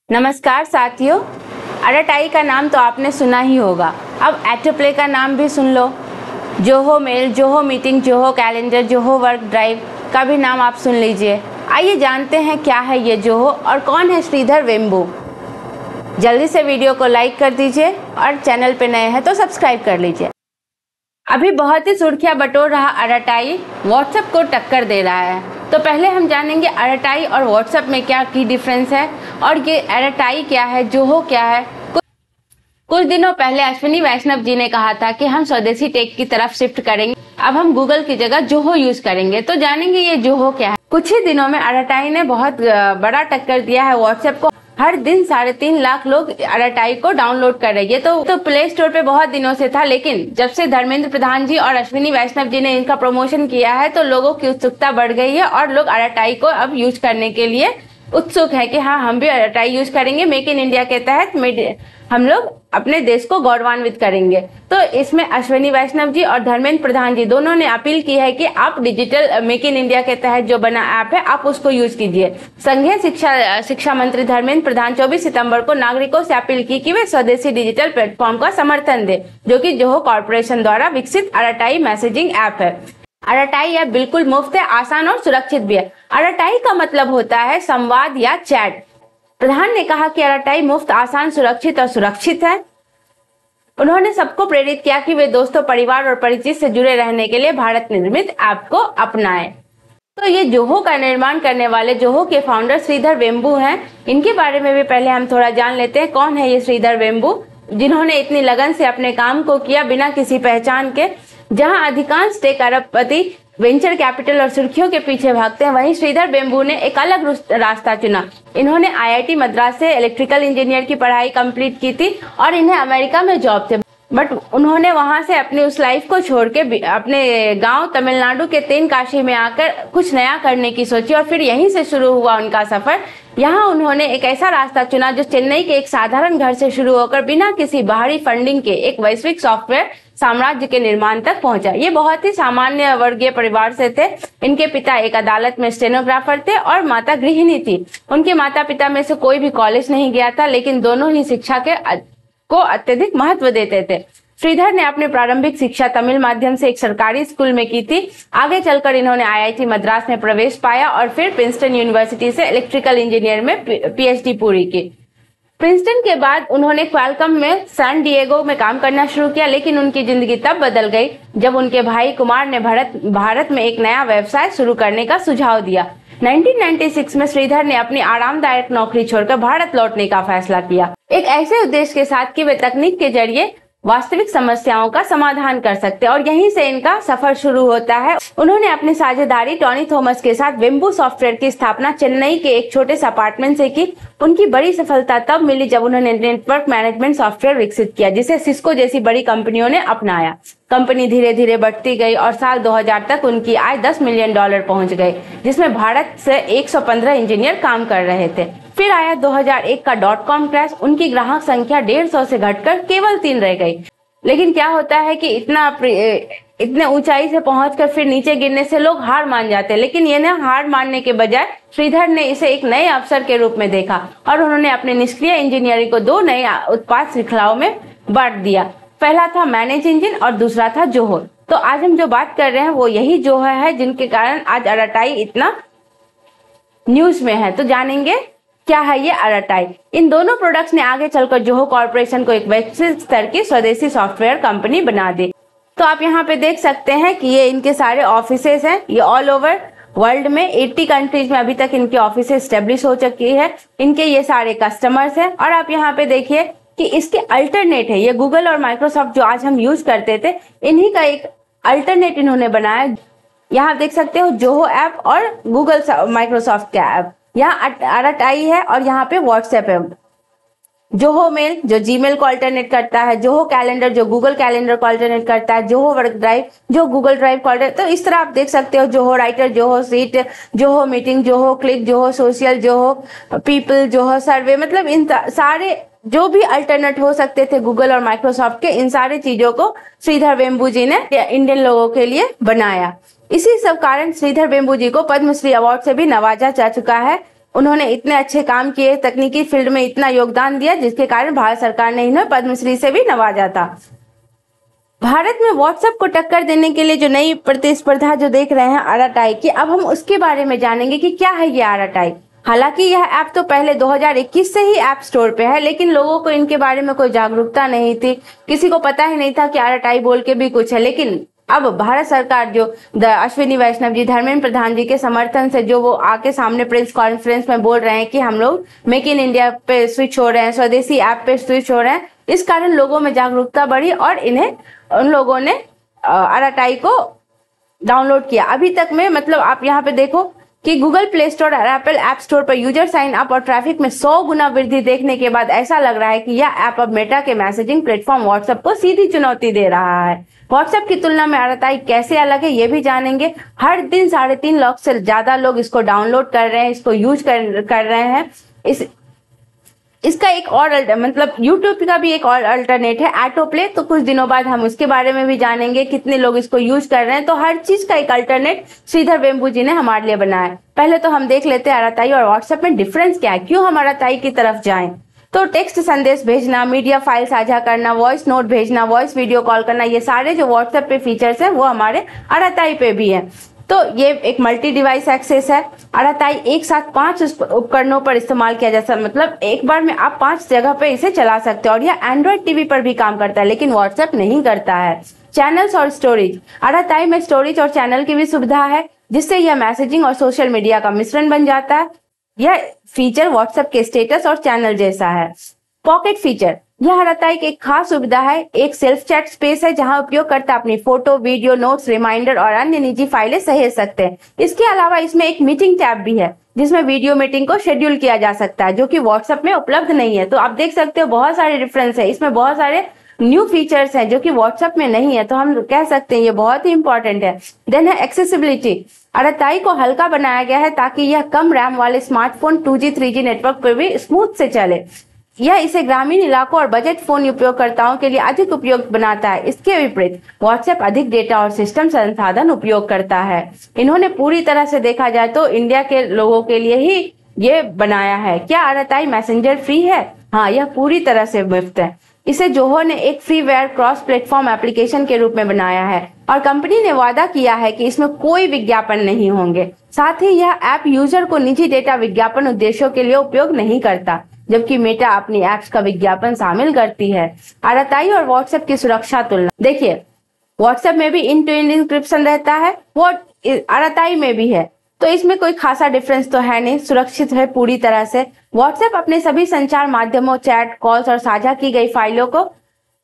नमस्कार साथियों, अराटाई का नाम तो आपने सुना ही होगा। अब एटोप्ले का नाम भी सुन लो। Zoho Mail, Zoho Meeting, Zoho Calendar, Zoho Work Drive का भी नाम आप सुन लीजिए। आइए जानते हैं क्या है ये जोहो और कौन है श्रीधर वेम्बू। जल्दी से वीडियो को लाइक कर दीजिए और चैनल पे नए हैं तो सब्सक्राइब कर लीजिए। अभी बहुत ही सुर्खियां बटोर रहा अराटाई व्हाट्सएप को टक्कर दे रहा है। तो पहले हम जानेंगे अराटाई और व्हाट्सएप में क्या की डिफरेंस है और ये अराटाई क्या है, जोहो क्या है। कुछ दिनों पहले अश्विनी वैष्णव जी ने कहा था कि हम स्वदेशी टेक की तरफ शिफ्ट करेंगे, अब हम गूगल की जगह जोहो यूज करेंगे। तो जानेंगे ये जोहो क्या है। कुछ ही दिनों में अराटाई ने बहुत बड़ा टक्कर दिया है व्हाट्सएप को। हर दिन 3.5 लाख लोग अराटाई को डाउनलोड कर रहे हैं। तो प्ले स्टोर पे बहुत दिनों से था, लेकिन जब से धर्मेंद्र प्रधान जी और अश्विनी वैष्णव जी ने इनका प्रमोशन किया है तो लोगों की उत्सुकता बढ़ गई है और लोग अराटाई को अब यूज करने के लिए उत्सुक है कि हाँ, हम भी अराटाई यूज करेंगे। मेक इन इंडिया के तहत हम लोग अपने देश को गौरवान्वित करेंगे। तो इसमें अश्विनी वैष्णव जी और धर्मेंद्र प्रधान जी दोनों ने अपील की है कि आप डिजिटल मेक इन इंडिया के तहत जो बना ऐप है आप उसको यूज कीजिए। संघीय शिक्षा मंत्री धर्मेंद्र प्रधान 24 सितंबर को नागरिकों से अपील की कि वे स्वदेशी डिजिटल प्लेटफॉर्म का समर्थन दें, जो कि जोहो कॉर्पोरेशन द्वारा विकसित अराटाई मैसेजिंग ऐप है। अराटाई ऐप बिल्कुल मुफ्त है, आसान और सुरक्षित भी है। अराटाई का मतलब होता है संवाद या चैट। प्रधान ने कहा कि अराटाई मुफ्त, आसान, सुरक्षित और सुरक्षित है। उन्होंने सबको प्रेरित किया कि वे दोस्तों, परिवार और परिचित से जुड़े रहने के लिए भारत निर्मित ऐप को अपनाएं। तो ये जोहो का निर्माण करने वाले जोहो के फाउंडर श्रीधर वेम्बू हैं। इनके बारे में भी पहले हम थोड़ा जान लेते हैं। कौन है ये श्रीधर वेम्बू, जिन्होंने इतनी लगन से अपने काम को किया बिना किसी पहचान के। जहां अधिकांश टेक अरबपति वेंचर कैपिटल और सुर्खियों के पीछे भागते हैं, वहीं श्रीधर वेम्बू ने एक अलग रास्ता चुना। इन्होंने आईआईटी मद्रास से इलेक्ट्रिकल इंजीनियर की पढ़ाई कंप्लीट की थी और इन्हें अमेरिका में जॉब थे, बट उन्होंने वहां से अपनी उस लाइफ को छोड़ के अपने गांव तमिलनाडु के तेनकाशी में आकर कुछ नया करने की सोची और फिर यहीं से शुरू हुआ उनका सफर। यहाँ उन्होंने एक ऐसा रास्ता चुना जो चेन्नई के एक साधारण घर से शुरू होकर बिना किसी बाहरी फंडिंग के एक वैश्विक सॉफ्टवेयर साम्राज्य के निर्माण तक पहुंचा। ये बहुत ही सामान्य वर्गीय परिवार से थे। इनके पिता एक अदालत में स्टेनोग्राफर थे और माता गृहिणी थी। उनके माता पिता में से कोई भी कॉलेज नहीं गया था, लेकिन दोनों ही शिक्षा को अत्यधिक महत्व देते थे। श्रीधर ने अपनी प्रारंभिक शिक्षा तमिल माध्यम से एक सरकारी स्कूल में की थी। आगे चलकर इन्होंने आईआईटी मद्रास में प्रवेश पाया और फिर प्रिंसटन यूनिवर्सिटी से इलेक्ट्रिकल इंजीनियर में पीएचडी पूरी की। प्रिंसटन के बाद उन्होंने क्वालकॉम में सैन डिएगो में काम करना शुरू किया, लेकिन उनकी जिंदगी तब बदल गई जब उनके भाई कुमार ने भारत में एक नया व्यवसाय शुरू करने का सुझाव दिया। 1996 में श्रीधर ने अपनी आरामदायक नौकरी छोड़कर भारत लौटने का फैसला किया, एक ऐसे उद्देश्य के साथ कि वे तकनीक के जरिए वास्तविक समस्याओं का समाधान कर सकते हैं, और यहीं से इनका सफर शुरू होता है। उन्होंने अपनी साझेदारी टॉनी थॉमस के साथ वेम्बू सॉफ्टवेयर की स्थापना चेन्नई के एक छोटे से अपार्टमेंट से की। उनकी बड़ी सफलता तब मिली जब उन्होंने नेटवर्क मैनेजमेंट सॉफ्टवेयर विकसित किया, जिसे सिस्को जैसी बड़ी कंपनियों ने अपनाया। कंपनी धीरे धीरे बढ़ती गई और साल 2000 तक उनकी आय $10 मिलियन पहुंच गई, जिसमें भारत से 115 इंजीनियर काम कर रहे थे। फिर आया 2001 का .com क्रैश। उनकी ग्राहक संख्या 150 से घटकर केवल 3 रह गई। लेकिन क्या होता है कि इतने ऊंचाई से पहुंचकर फिर नीचे गिरने से लोग हार मान जाते हैं, लेकिन ये न हार मानने के बजाय श्रीधर ने इसे एक नए अवसर के रूप में देखा और उन्होंने अपने निष्क्रिय इंजीनियरिंग को 2 नए उत्पाद श्रृंखलाओं में बांट दिया। पहला था मैनेज इंजन और दूसरा था जोहो। तो आज हम जो बात कर रहे हैं वो यही जोहो है, जिनके कारण आज अराटाई इतना न्यूज में है। तो जानेंगे क्या है ये अराटाई। इन दोनों प्रोडक्ट्स ने आगे चलकर जोहो कॉर्पोरेशन को एक वैश्विक स्तर की स्वदेशी सॉफ्टवेयर कंपनी बना दी। तो आप यहाँ पे देख सकते हैं कि ये इनके सारे ऑफिसेस हैं। ये ऑल ओवर वर्ल्ड में 80 कंट्रीज में अभी तक इनकी ऑफिसेस स्टेब्लिश हो चुकी है। इनके ये सारे कस्टमर्स हैं। और आप यहाँ पे देखिए कि इसके अल्टरनेट है, ये गूगल और माइक्रोसॉफ्ट जो आज हम यूज करते थे, इन्हीं का एक अल्टरनेट इन्होंने बनाया। यहाँ आप देख सकते हो जोहो ऐप और गूगल माइक्रोसॉफ्ट का ऐप। यहाँ अराटाई है और यहाँ पे व्हाट्सएप है। जोहो मेल जो जीमेल को अल्टरनेट करता है, जोहो कैलेंडर जो गूगल कैलेंडर को अल्टरनेट करता है, जोहो वर्क ड्राइव जो गूगल ड्राइव को अल्टरनेट। तो इस तरह आप देख सकते हो Zoho Writer, Zoho Sheet, Zoho Meeting, Zoho Cliq, Zoho Social, Zoho People, Zoho Survey, मतलब इन सारे जो भी अल्टरनेट हो सकते थे गूगल और माइक्रोसॉफ्ट के, इन सारी चीजों को श्रीधर वेम्बू जी ने इंडियन लोगों के लिए बनाया। इसी सब कारण श्रीधर वेम्बू जी को पद्मश्री अवार्ड से भी नवाजा जा चुका है। उन्होंने इतने अच्छे काम किए, तकनीकी फील्ड में इतना योगदान दिया, जिसके कारण भारत सरकार ने इन्हें पद्मश्री से भी नवाजा था। भारत में व्हाट्सएप को टक्कर देने के लिए जो नई प्रतिस्पर्धा जो देख रहे हैं आराटाई की, अब हम उसके बारे में जानेंगे कि क्या है ये आराटाई। हालांकि यह ऐप तो पहले 2021 से ही ऐप स्टोर पे है, लेकिन लोगों को इनके बारे में कोई जागरूकता नहीं थी, किसी को पता ही नहीं था कि आराटाई बोल के भी कुछ है। लेकिन अब भारत सरकार जो अश्विनी वैष्णव जी, धर्मेंद्र प्रधान जी के समर्थन से जो वो आके सामने प्रेस कॉन्फ्रेंस में बोल रहे हैं कि हम लोग मेक इन इंडिया पे स्विच हो रहे हैं, स्वदेशी ऐप पे स्विच हो रहे हैं, इस कारण लोगों में जागरूकता बढ़ी और इन्हें उन लोगों ने आराटाई को डाउनलोड किया। अभी तक में मतलब आप यहाँ पे देखो कि गूगल प्ले स्टोर और एप्पल ऐप स्टोर पर यूजर साइन अप और ट्रैफिक में 100 गुना वृद्धि देखने के बाद ऐसा लग रहा है कि यह ऐप अब मेटा के मैसेजिंग प्लेटफॉर्म व्हाट्सएप को सीधी चुनौती दे रहा है। व्हाट्सएप की तुलना में आराटाई कैसे अलग है ये भी जानेंगे। हर दिन 3.5 लाख से ज्यादा लोग इसको डाउनलोड कर रहे हैं, इसको यूज कर रहे हैं। इसका एक और मतलब यूट्यूब का भी एक और अल्टरनेट है ऑटोप्ले, तो कुछ दिनों बाद हम उसके बारे में भी जानेंगे कितने लोग इसको यूज कर रहे हैं। तो हर चीज का एक अल्टरनेट श्रीधर वेम्बू जी ने हमारे लिए बनाया है। पहले तो हम देख लेते हैं आराटाई और व्हाट्सएप में डिफरेंस क्या है, क्यों हम आराटाई की तरफ जाएं। तो टेक्स्ट संदेश भेजना, मीडिया फाइल साझा करना, वॉइस नोट भेजना, वॉइस वीडियो कॉल करना, ये सारे जो व्हाट्सएप पे फीचर्स है वो हमारे आराटाई पे भी है। तो ये एक मल्टी डिवाइस एक्सेस है। आराटाई एक साथ 5 उपकरणों पर इस्तेमाल किया जा सकता है, मतलब एक बार में आप 5 जगह पे इसे चला सकते हो। और यह एंड्रॉइड टीवी पर भी काम करता है, लेकिन व्हाट्सएप नहीं करता है। चैनल्स और स्टोरेज, आराटाई में स्टोरेज और चैनल की भी सुविधा है, जिससे यह मैसेजिंग और सोशल मीडिया का मिश्रण बन जाता है। यह फीचर व्हाट्सएप के स्टेटस और चैनल जैसा है। पॉकेट फीचर, यह आराटाई की एक खास सुविधा है। एक सेल्फ चैट स्पेस है जहां उपयोगकर्ता अपनी फोटो, वीडियो, नोट्स, रिमाइंडर और अन्य निजी फाइलें सहेज सकते हैं। इसके अलावा इसमें एक मीटिंग टैब भी है, जिसमें वीडियो मीटिंग को शेड्यूल किया जा सकता है, जो कि व्हाट्सएप में उपलब्ध नहीं है। तो आप देख सकते हो बहुत सारे डिफरेंस है, इसमें बहुत सारे न्यू फीचर्स हैं जो कि व्हाट्सएप में नहीं है, तो हम कह सकते हैं ये बहुत ही इंपॉर्टेंट है। देन है एक्सेसिबिलिटी, आराटाई को हल्का बनाया गया है ताकि यह कम रैम वाले स्मार्टफोन 2G 3G नेटवर्क पर भी स्मूथ से चले। यह इसे ग्रामीण इलाकों और बजट फोन उपयोगकर्ताओं के लिए अधिक उपयुक्त बनाता है। इसके विपरीत व्हाट्सएप अधिक डेटा और सिस्टम संसाधन उपयोग करता है। इन्होंने पूरी तरह से देखा जाए तो इंडिया के लोगों के लिए ही ये बनाया है। क्या आराटाई मैसेंजर फ्री है? हाँ, यह पूरी तरह से मुफ्त है। इसे जोहो ने एक फ्रीवेयर क्रॉस प्लेटफॉर्म एप्लीकेशन के रूप में बनाया है और कंपनी ने वादा किया है कि इसमें कोई विज्ञापन नहीं होंगे। साथ ही यह ऐप यूजर को निजी डेटा विज्ञापन उद्देश्यों के लिए उपयोग नहीं करता, जबकि मेटा अपनी ऐप्स का विज्ञापन शामिल करती है। आराटाई और व्हाट्सएप की सुरक्षा तुलना, देखिए व्हाट्सएप में भी इंड टू इंड इंक्रिप्शन रहता है, वो आराटाई में भी है, तो इसमें कोई खासा डिफरेंस तो है नहीं, सुरक्षित है पूरी तरह से। व्हाट्सएप अपने सभी संचार माध्यमों, चैट, कॉल्स और साझा की गई फाइलों को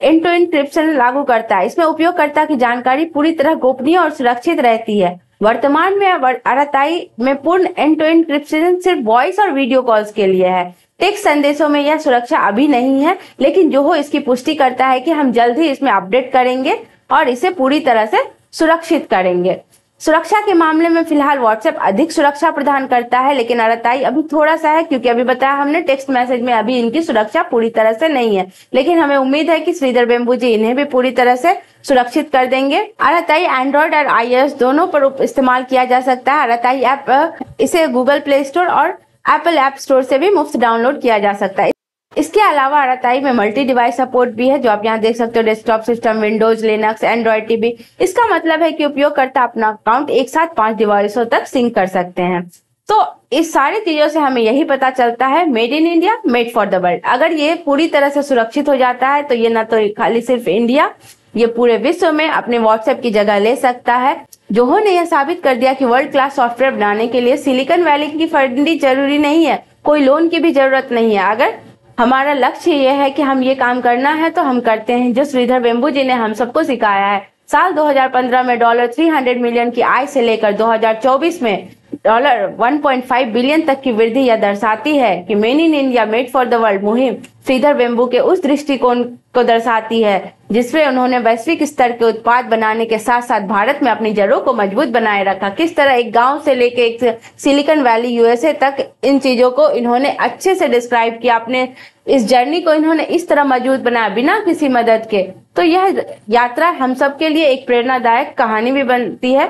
एंड टू एंड इंक्रिप्शन लागू करता है। इसमें उपयोगकर्ता की जानकारी पूरी तरह गोपनीय और सुरक्षित रहती है। वर्तमान में आराटाई में पूर्ण एंड टू एंड इंक्रिप्शन सिर्फ वॉइस और वीडियो कॉल्स के लिए है। टेक्स्ट संदेशों में यह सुरक्षा अभी नहीं है, लेकिन जोहो इसकी पुष्टि करता है कि हम जल्द ही इसमें अपडेट करेंगे और इसे पूरी तरह से सुरक्षित करेंगे। सुरक्षा के मामले में फिलहाल व्हाट्सएप अधिक सुरक्षा प्रदान करता है, लेकिन आराटाई अभी थोड़ा सा है, क्योंकि अभी बताया हमने टेक्स्ट मैसेज में अभी इनकी सुरक्षा पूरी तरह से नहीं है। लेकिन हमें उम्मीद है कि श्रीधर वेम्बू जी इन्हें भी पूरी तरह से सुरक्षित कर देंगे। आराटाई एंड्रॉइड और iOS दोनों पर इस्तेमाल किया जा सकता है। आराटाई ऐप इसे गूगल प्ले स्टोर और एप्पल ऐप स्टोर से भी मुफ्त डाउनलोड किया जा सकता है। इसके अलावा आराटाई में मल्टी डिवाइस सपोर्ट भी है, जो आप यहाँ देख सकते हो, desktop system, Windows, Linux, Android TV. इसका मतलब है कि उपयोगकर्ता अपना अकाउंट एक साथ 5 डिवाइसों तक सिंक कर सकते हैं। तो इस सारी चीजों से हमें यही पता चलता है, made in India, made for the world. अगर ये पूरी तरह से सुरक्षित हो जाता है तो ये ना तो खाली सिर्फ इंडिया, ये पूरे विश्व में अपने व्हाट्सएप की जगह ले सकता है। जोहो ने यह साबित कर दिया कि वर्ल्ड क्लास सॉफ्टवेयर बनाने के लिए सिलिकॉन वैली की फंडिंग जरूरी नहीं है, कोई लोन की भी जरूरत नहीं है। अगर हमारा लक्ष्य ये है कि हम ये काम करना है तो हम करते हैं, जो श्रीधर वेम्बू जी ने हम सबको सिखाया है। साल 2015 में $300 मिलियन की आय से लेकर 2024 में $1.5 बिलियन तक की वृद्धि यह दर्शाती है कि made in India, made for the world मुहिम श्रीधर वेम्बू के उस दृष्टिकोण को दर्शाती है जिसमें उन्होंने वैश्विक स्तर के उत्पाद बनाने के साथ साथ भारत में अपनी जड़ों को मजबूत बनाए रखा। किस तरह एक गांव से लेके एक सिलिकॉन वैली यूएसए तक इन चीजों को इन्होंने अच्छे से डिस्क्राइब किया, अपने इस जर्नी को इन्होंने इस तरह मजबूत बनाया बिना किसी मदद के। तो यह यात्रा हम सब के लिए एक प्रेरणादायक कहानी भी बनती है।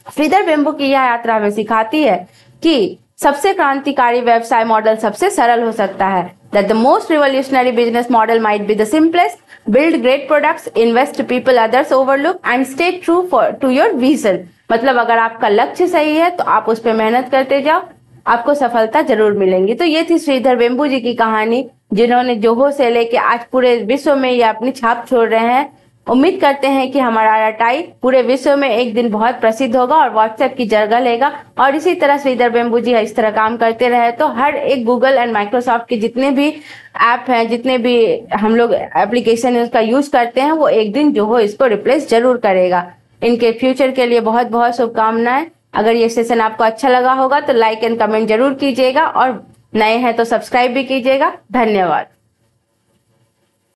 श्रीधर वेम्बू की यह यात्रा हमें सिखाती है कि सबसे क्रांतिकारी व्यवसाय मॉडल सबसे सरल हो सकता है। That the most revolutionary business model might be the simplest. Build great products, invest people others overlook, and stay true to your vision. मतलब अगर आपका लक्ष्य सही है तो आप उस पर मेहनत करते जाओ, आपको सफलता जरूर मिलेंगी। तो ये थी श्रीधर वेम्बू जी की कहानी, जिन्होंने जोहो से लेके आज पूरे विश्व में ये अपनी छाप छोड़ रहे हैं। उम्मीद करते हैं कि हमारा रटाई पूरे विश्व में एक दिन बहुत प्रसिद्ध होगा और व्हाट्सएप की जगह लेगा। और इसी तरह श्रीधर वेम्बू जी इस तरह काम करते रहे तो हर एक गूगल एंड माइक्रोसॉफ्ट के जितने भी ऐप हैं, जितने भी हम लोग एप्लीकेशन उसका यूज करते हैं, वो एक दिन जोहो इसको रिप्लेस जरूर करेगा। इनके फ्यूचर के लिए बहुत बहुत शुभकामनाएं। अगर ये सेशन आपको अच्छा लगा होगा तो लाइक एंड कमेंट जरूर कीजिएगा और नए हैं तो सब्सक्राइब भी कीजिएगा। धन्यवाद।